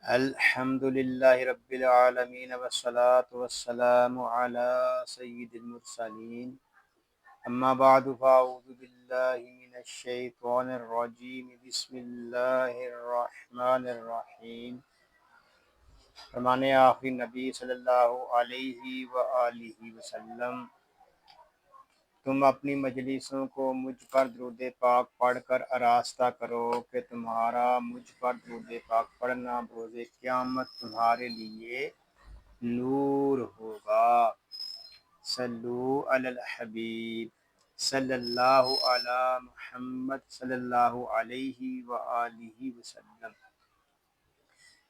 الحمد للہ رب العالمین والصلاة والسلام علی سید المرسلین اما بعد فاعوذ باللہ من الشیطان الرجیم بسم اللہ الرحمن الرحیم۔ فرمان آخری نبی صلی اللہ علیہ وآلہ وسلم، تم اپنی مجلسوں کو مجھ پر درود پاک پڑھ کر آراستہ کرو کہ تمہارا مجھ پر درود پاک پڑھنا بروز قیامت تمہارے لیے نور ہوگا۔ صلو علی الحبیب صلی اللہ علی محمد صلی اللہ علیہ وآلہ وسلم۔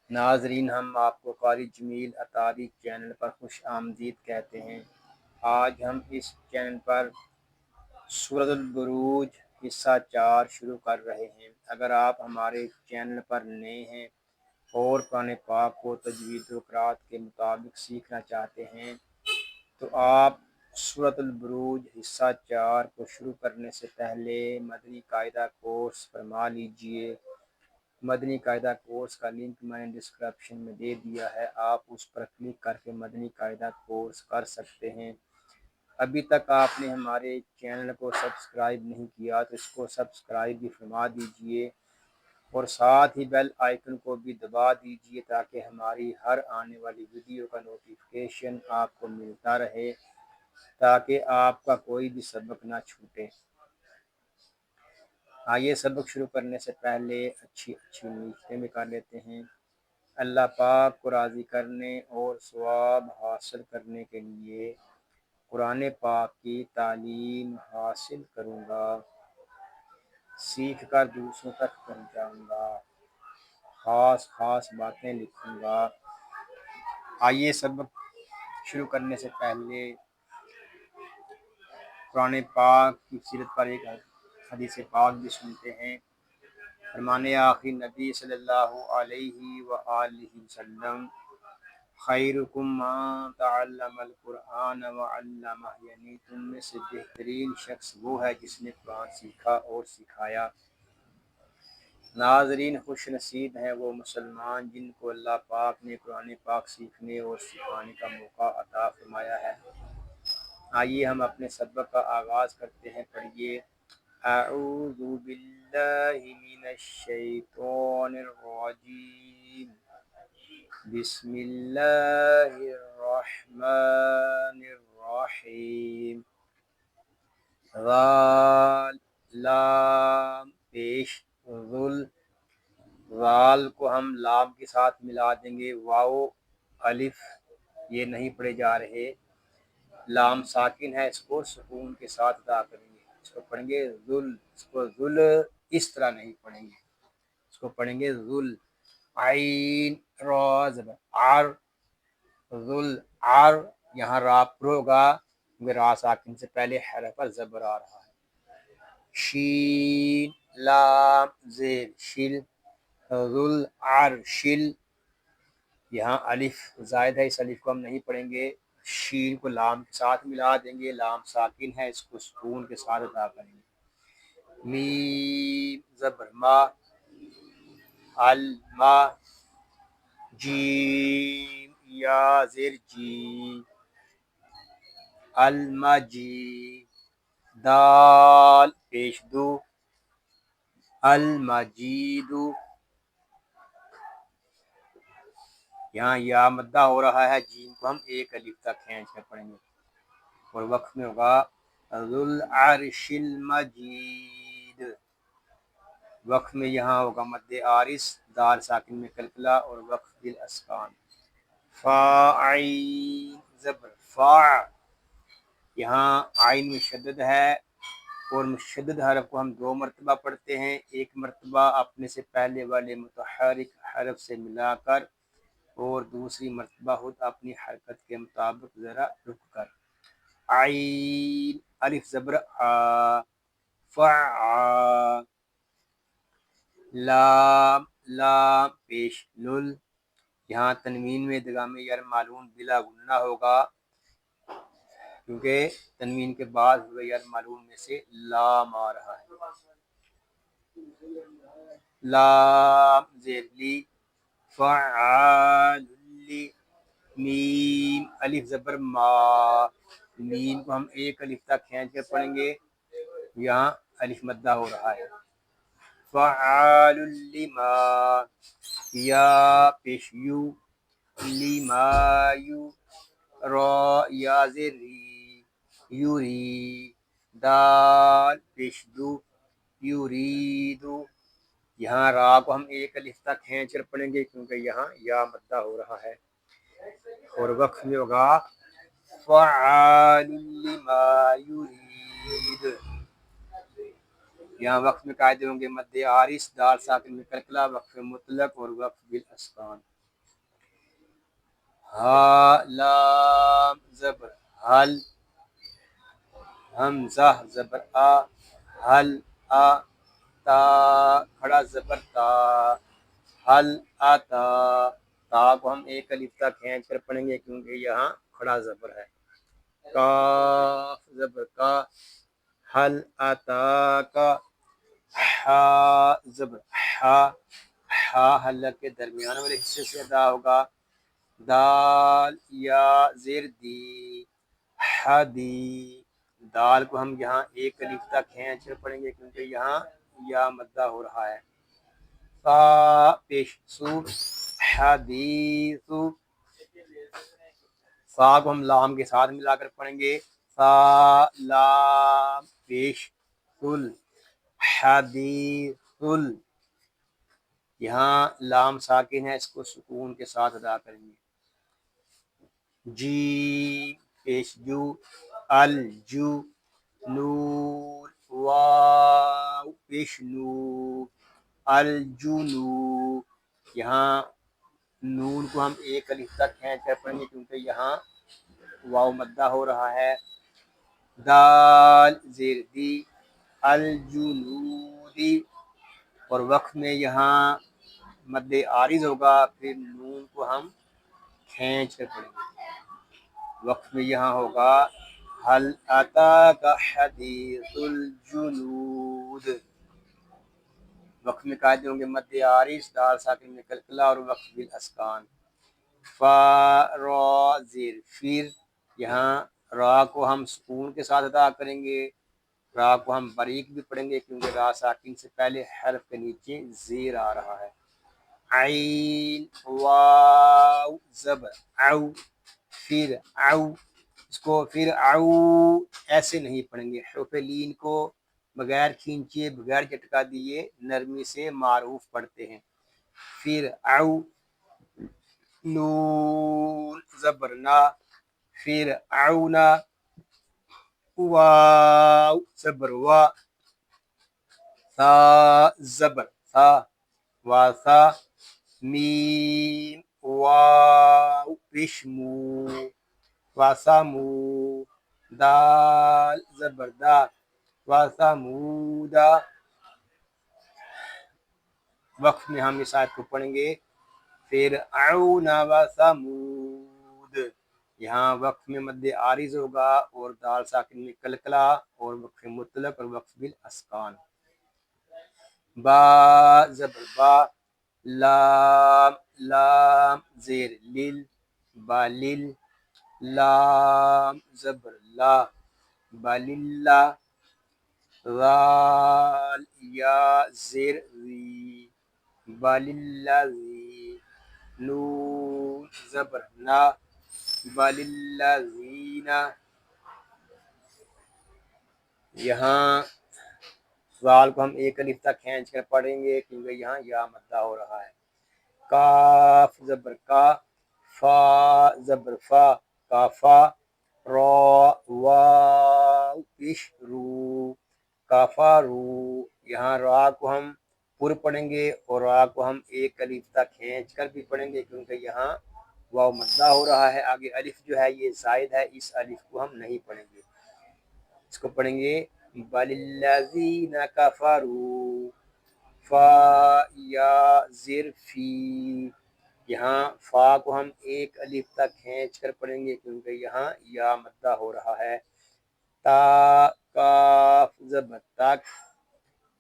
ناظرین، ہم آپ کو قاری جمیل اطاری چینل پر خوش آمدید کہتے ہیں۔ آج ہم اس چینل پر سورۃ البروج حصہ 4 شروع کر رہے ہیں۔ اگر آپ ہمارے چینل پر نئے ہیں اور قرآن پاک کو تجوید و قرات کے مطابق سیکھنا چاہتے ہیں تو آپ سورۃ البروج حصہ 4 کو شروع کرنے سے پہلے مدنی قاعدہ کورس فرما لیجئے۔ مدنی قاعدہ کورس کا لنک میں نے ڈسکرپشن میں دے دیا ہے، آپ اس پر کلک کر کے مدنی قاعدہ کورس کر سکتے ہیں۔ ابھی تک آپ نے ہمارے چینل کو سبسکرائب نہیں کیا تو اس کو سبسکرائب بھی فرما دیجئے اور ساتھ ہی بیل آئیکن کو بھی دبا دیجئے تاکہ ہماری ہر آنے والی ویڈیو کا نوٹیفیکیشن آپ کو ملتا رہے، تاکہ آپ کا کوئی بھی سبق نہ چھوٹے۔ آئیے سبق شروع کرنے سے پہلے اچھی نیتیں بھی کر لیتے ہیں۔ اللہ پاک کو راضی کرنے اور ثواب حاصل کرنے کے لیے قرآن پاک کی تعلیم حاصل کروں گا، سیکھ کر دوسروں تک پہنچاؤں گا، خاص باتیں لکھوں گا۔ آئیے سبق شروع کرنے سے پہلے قرآن پاک کی سیرت پر ایک حدیث پاک بھی سنتے ہیں۔ فرمان آخری نبی صلی اللہ علیہ وآلہ وسلم، خیرکم من تعلم القرآن وعلمہ، یعنی تم میں سے بہترین شخص وہ ہے جس نے قرآن سیکھا اور سکھایا۔ ناظرین، خوش نصیب ہیں وہ مسلمان جن کو اللہ پاک نے قرآن پاک سیکھنے اور سکھانے کا موقع عطا فرمایا ہے۔ آئیے ہم اپنے سبق کا آغاز کرتے ہیں۔ پڑھیے، اعوذ باللہ من الشیطان الرجیم، بسم اللہ الرحمن الرحیم۔ ذال لام پیش ذل، ذال کو ہم لام کے ساتھ ملا دیں گے، واو الف یہ نہیں پڑھے جا رہے، لام ساکن ہے، اس کو سکون کے ساتھ ادا کریں گے۔ اس کو پڑھیں گے ذل، اس کو ذل اس طرح نہیں پڑھیں گے، اس کو پڑھیں گے ذل، عین را زبر عر، ذل عر، یہاں را پر ہوگا کیونکہ را ساکن سے پہلے حرف پر زبر آ رہا ہے۔ شین لام زیر شل، ذل عر شل، یہاں الف زائد ہے، اس الف کو ہم نہیں پڑھیں گے، شین کو لام کے ساتھ ملا دیں گے، لام ساکن ہے، اس کو سکون کے ساتھ ادا کریں گے۔ میم زبر ما، الما، جیم یا زیر جی، المجی، دال پیش دو، المجید، یہاں یا مدہ ہو رہا ہے، جیم کو ہم ایک الف تک کھینچ کر پڑھیں گے اور وقف میں ہوگا ذو العرش المجید، وقف میں یہاں ہوگا مد آرس، دال ساکن میں کلکلا اور وقف بالاسکان۔ فا عین زبر فا، یہاں عین مشدد ہے اور مشدد حرف کو ہم 2 مرتبہ پڑھتے ہیں، ایک مرتبہ اپنے سے پہلے والے متحرک حرف سے ملا کر اور دوسری مرتبہ خود اپنی حرکت کے مطابق ذرا رک کر۔ عین الف زبر آ، فع، لام لام پیش لل، یہاں تنوین میں ادغام یار معلوم بلا گننا ہوگا کیونکہ تنوین کے بعد ہوئے یار معلوم میں سے لام آ رہا ہے۔ لام زیر لی، فعال میم الف زبر ما، میم کو ہم ایک الف تک کھینچ کر پڑھیں گے، یہاں الف مدہ ہو رہا ہے۔ فعال لما، یا پیش یو، لما یو، را یا زری، یوری، دال پیش دو، یوریدو، یہاں را کو ہم ایک الف تک کھینچ کر پڑھیں گے کیونکہ یہاں یا مدہ ہو رہا ہے، اور وقف میں ہوگا فعال لما یرید، یہاں وقف میں قاعدے ہوں گے مد عارض، دال ساکن میں کلکلا، وقف مطلق اور وقف بالاسکان۔ ہا لام زبر حل، حمزہ زبر آ، حل آ، تا کھڑا زبر تا، حل آتا، تا کو ہم ایک الف تک کھینچ کر پڑھیں گے کیونکہ یہاں کھڑا زبر ہے۔ کاف زبر کا، حل آتا کا، ہا زبر ہا، ہا حلق کے درمیان والے حصے سے ادا ہوگا۔ دال یا زیر دی، حدی، دال کو ہم یہاں ایک الف تک کھینچ کر پڑھیں گے کیونکہ یہاں یا مدہ ہو رہا ہے۔ فا پیش سو، حدیثو، فا کو ہم لام کے ساتھ ملا کر پڑھیں گے، فا لام پیش سل، حدیثل، یہاں لام ساکن ہے، اس کو سکون کے ساتھ ادا کریں گے۔ جی پیش جو، الجو، نون واو پیش نو، الجنو، یہاں نون کو ہم ایک الف تک کھینچ کر پڑھیں گے کیونکہ یہاں واو مدہ ہو رہا ہے۔ دال زیر دی، الجنودی، اور وقف میں یہاں مد عارض ہوگا، پھر نون کو ہم کھینچ کر پڑھیں گے، وقف میں یہاں ہوگا حل اتاک حدیث الجنود، وقف میں قاعدے ہوں گے مد عارض، دال ساکن میں کلکلا اور وقف بالاسکان۔ فا را زیر فیر، یہاں را کو ہم سکون کے ساتھ ادا کریں گے، را کو ہم باریک بھی پڑھیں گے کیونکہ را ساکن سے پہلے حرف کے نیچے زیر آ رہا ہے۔ عین واو زبر او، پھر او، اس کو پھر او ایسے نہیں پڑھیں گے، حرف لین کو بغیر کھینچے بغیر جھٹکا دیے نرمی سے معروف پڑھتے ہیں۔ پھر او، نون زبر نا، پھر اونا، واو زبر وا، ثا زبر ثا، واسا، میم واو پیشمو، واسامو، دال زبر دا، واسامودا، وقف میں ہم اس آیت کو پڑھیں گے پھر اعونا واسمود، یہاں وقف میں مد عارض ہوگا اور دال ساکن میں کلکلا اور وقف مطلق اور وقف بالاسکان۔ با زبر با، لام لام زیر لیل، بالیل، لام زبر لا، بالیلا، ذال یا زیر ذی، باللذی، نون زبر نا، باللذین، یہاں ذال کو ہم ایک الف تک کھینچ کر پڑھیں گے کیونکہ یہاں یا مدہ ہو رہا ہے۔ کاف زبر کا، فا زبر فا، کافا، را واو پیش رو، کافارو، یہاں را کو ہم پر پڑھیں گے اور را کو ہم ایک الف تک کھینچ کر بھی پڑھیں گے کیونکہ یہاں واو مدہ ہو رہا ہے، آگے الف جو ہے یہ زائد ہے، اس الف کو ہم نہیں پڑھیں گے، اس کو پڑھیں گے باللذین کفروا، فا یا زر فی، یہاں فا کو ہم ایک الف تک کھینچ کر پڑھیں گے کیونکہ یہاں یا مدہ ہو رہا ہے۔ تا کاف زبر تک،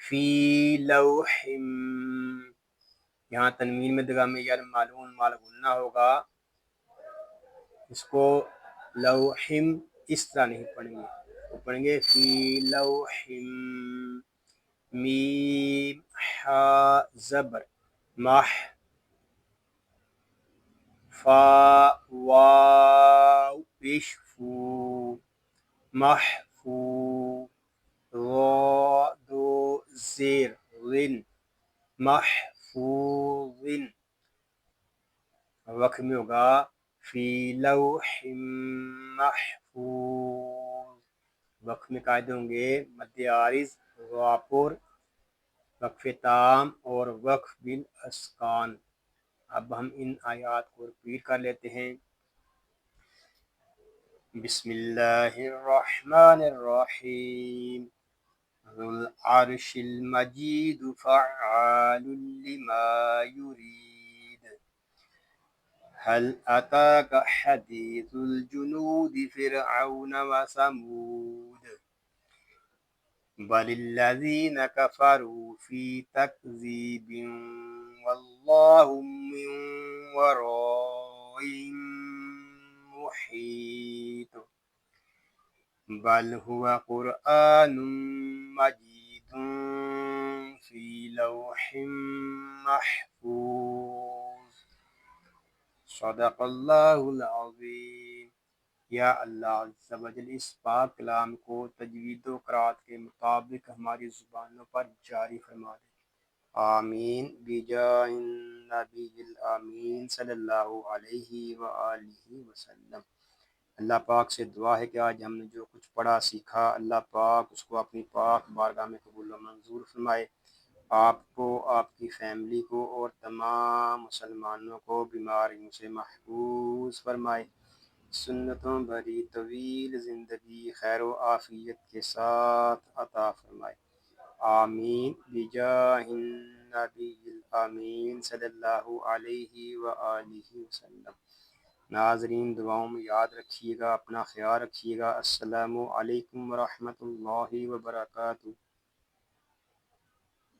فی لوح، یہاں تنوین میں دغام یار معلوم مال بولنا ہوگا، اس کو لوحم اس طرح نہیں پڑھیں گے، وہ پڑھیں گے فی لوحم، میم ہا زبر مح، فا واو پیش فو، محفوظ، را دو زیر غن، محفوظ، وقت میں ہوگا فی لوح محفوظ، وقت میں قاعدے ہوں گے مد عارض، غاپور، وقف تام اور وقف بالاسکان۔ اب ہم ان آیات کو ریپیٹ کر لیتے ہیں۔ بسم اللہ الرحمن الرحیم، ذو العرش المجید فعال لما یرید، هل اتاک حدیث الجنود فرعون وثمود، بل الذین کفروا فی تکذیب واللہ من ورائہم محیط، بل هو قرآن مجید فی لوح محفوظ، صدق اللہ العظیم۔ یا اللہ عز و جل اس پاک کلام کو تجوید و قرات کے مطابق ہماری زبانوں پر جاری فرما دے، آمین، بجاہ النبی الامین صلی اللہ علیہ وآلہ وسلم۔ اللہ پاک سے دعا ہے کہ آج ہم نے جو کچھ پڑھا سیکھا، اللہ پاک اس کو اپنی پاک بارگاہ میں قبول و منظور فرمائے، آپ کو، آپ کی فیملی کو اور تمام مسلمانوں کو بیماریوں سے محفوظ فرمائے، سنتوں بھری طویل زندگی خیر و عافیت کے ساتھ عطا فرمائے، آمین، بجاہ النبی الامین صلی اللہ علیہ وآلہ وسلم۔ ناظرین دعاؤں میں یاد رکھیے گا، اپنا خیال رکھیے گا۔ السلام علیکم ورحمۃ اللہ وبرکاتہ۔